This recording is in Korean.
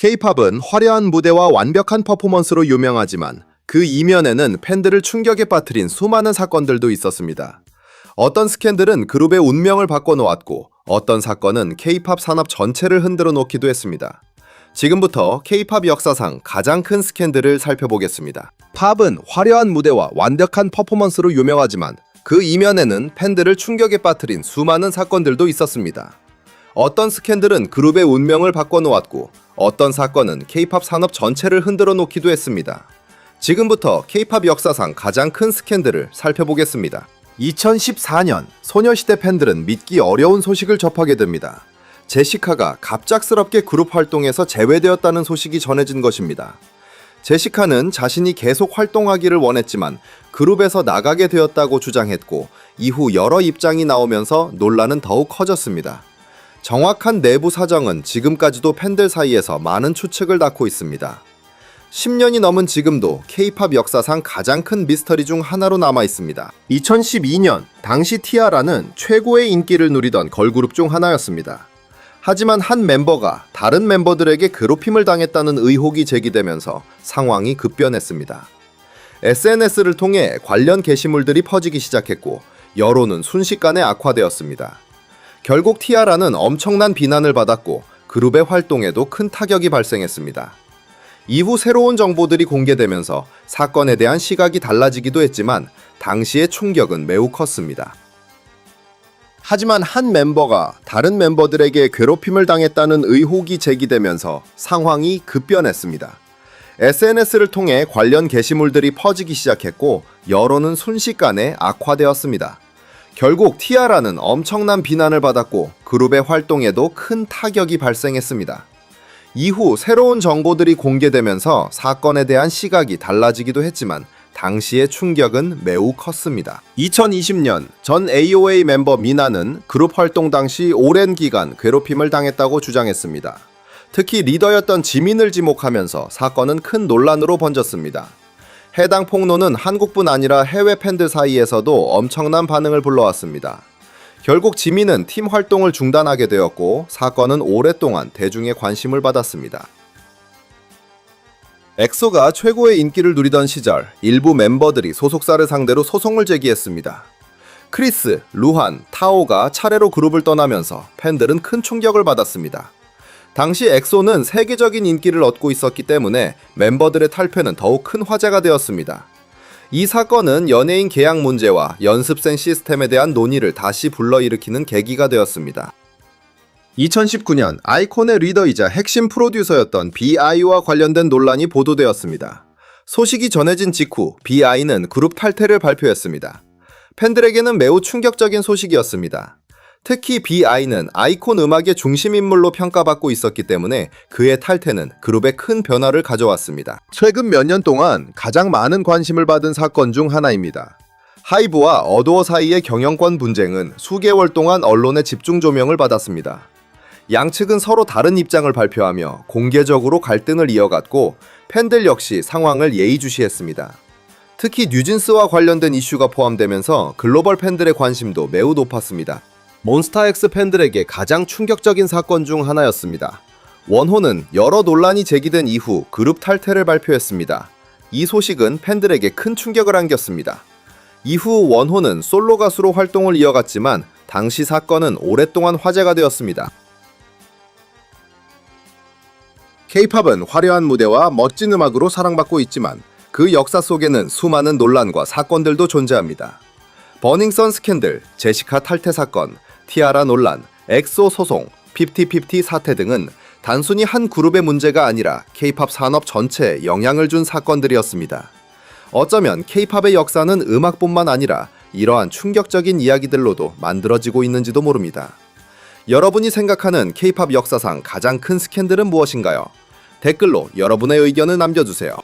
K-팝은 화려한 무대와 완벽한 퍼포먼스로 유명하지만 그 이면에는 팬들을 충격에 빠뜨린 수많은 사건들도 있었습니다. 어떤 스캔들은 그룹의 운명을 바꿔놓았고 어떤 사건은 K-팝 산업 전체를 흔들어 놓기도 했습니다. 지금부터 K-팝 역사상 가장 큰 스캔들을 살펴보겠습니다. 팝은 화려한 무대와 완벽한 퍼포먼스로 유명하지만 그 이면에는 팬들을 충격에 빠뜨린 수많은 사건들도 있었습니다. 어떤 스캔들은 그룹의 운명을 바꿔놓았고 어떤 사건은 K-팝 산업 전체를 흔들어 놓기도 했습니다. 지금부터 K-팝 역사상 가장 큰 스캔들을 살펴보겠습니다. 2014년 소녀시대 팬들은 믿기 어려운 소식을 접하게 됩니다. 제시카가 갑작스럽게 그룹 활동에서 제외되었다는 소식이 전해진 것입니다. 제시카는 자신이 계속 활동하기를 원했지만 그룹에서 나가게 되었다고 주장했고 이후 여러 입장이 나오면서 논란은 더욱 커졌습니다. 정확한 내부 사정은 지금까지도 팬들 사이에서 많은 추측을 낳고 있습니다. 10년이 넘은 지금도 K-팝 역사상 가장 큰 미스터리 중 하나로 남아 있습니다. 2012년 당시 티아라는 최고의 인기를 누리던 걸그룹 중 하나였습니다. 하지만 한 멤버가 다른 멤버들에게 괴롭힘을 당했다는 의혹이 제기되면서 상황이 급변했습니다. SNS를 통해 관련 게시물들이 퍼지기 시작했고 여론은 순식간에 악화되었습니다. 결국 티아라는 엄청난 비난을 받았고 그룹의 활동에도 큰 타격이 발생했습니다. 이후 새로운 정보들이 공개되면서 사건에 대한 시각이 달라지기도 했지만 당시의 충격은 매우 컸습니다. 하지만 한 멤버가 다른 멤버들에게 괴롭힘을 당했다는 의혹이 제기되면서 상황이 급변했습니다. SNS를 통해 관련 게시물들이 퍼지기 시작했고 여론은 순식간에 악화되었습니다. 결국 티아라는 엄청난 비난을 받았고 그룹의 활동에도 큰 타격이 발생했습니다. 이후 새로운 정보들이 공개되면서 사건에 대한 시각이 달라지기도 했지만 당시의 충격은 매우 컸습니다. 2020년 전 AOA 멤버 미나는 그룹 활동 당시 오랜 기간 괴롭힘을 당했다고 주장했습니다. 특히 리더였던 지민을 지목하면서 사건은 큰 논란으로 번졌습니다. 해당 폭로는 한국뿐 아니라 해외 팬들 사이에서도 엄청난 반응을 불러왔습니다. 결국 지민은 팀 활동을 중단하게 되었고 사건은 오랫동안 대중의 관심을 받았습니다. 엑소가 최고의 인기를 누리던 시절 일부 멤버들이 소속사를 상대로 소송을 제기했습니다. 크리스, 루한, 타오가 차례로 그룹을 떠나면서 팬들은 큰 충격을 받았습니다. 당시 엑소는 세계적인 인기를 얻고 있었기 때문에 멤버들의 탈퇴는 더욱 큰 화제가 되었습니다. 이 사건은 연예인 계약 문제와 연습생 시스템에 대한 논의를 다시 불러일으키는 계기가 되었습니다. 2019년 아이콘의 리더이자 핵심 프로듀서였던 B.I.와 관련된 논란이 보도되었습니다. 소식이 전해진 직후 B.I.는 그룹 탈퇴를 발표했습니다. 팬들에게는 매우 충격적인 소식이었습니다. 특히 B.I.는 아이콘 음악의 중심 인물로 평가받고 있었기 때문에 그의 탈퇴는 그룹에 큰 변화를 가져왔습니다. 최근 몇 년 동안 가장 많은 관심을 받은 사건 중 하나입니다. 하이브와 어도어 사이의 경영권 분쟁은 수개월 동안 언론의 집중 조명을 받았습니다. 양측은 서로 다른 입장을 발표하며 공개적으로 갈등을 이어갔고 팬들 역시 상황을 예의주시했습니다. 특히 뉴진스와 관련된 이슈가 포함되면서 글로벌 팬들의 관심도 매우 높았습니다. 몬스타엑스 팬들에게 가장 충격적인 사건 중 하나였습니다. 원호는 여러 논란이 제기된 이후 그룹 탈퇴를 발표했습니다. 이 소식은 팬들에게 큰 충격을 안겼습니다. 이후 원호는 솔로 가수로 활동을 이어갔지만 당시 사건은 오랫동안 화제가 되었습니다. K-팝은 화려한 무대와 멋진 음악으로 사랑받고 있지만 그 역사 속에는 수많은 논란과 사건들도 존재합니다. 버닝썬 스캔들, 제시카 탈퇴 사건, 티아라 논란, 엑소 소송, 50-50 사태 등은 단순히 한 그룹의 문제가 아니라 K-팝 산업 전체에 영향을 준 사건들이었습니다. 어쩌면 K-팝의 역사는 음악뿐만 아니라 이러한 충격적인 이야기들로도 만들어지고 있는지도 모릅니다. 여러분이 생각하는 K-팝 역사상 가장 큰 스캔들은 무엇인가요? 댓글로 여러분의 의견을 남겨주세요.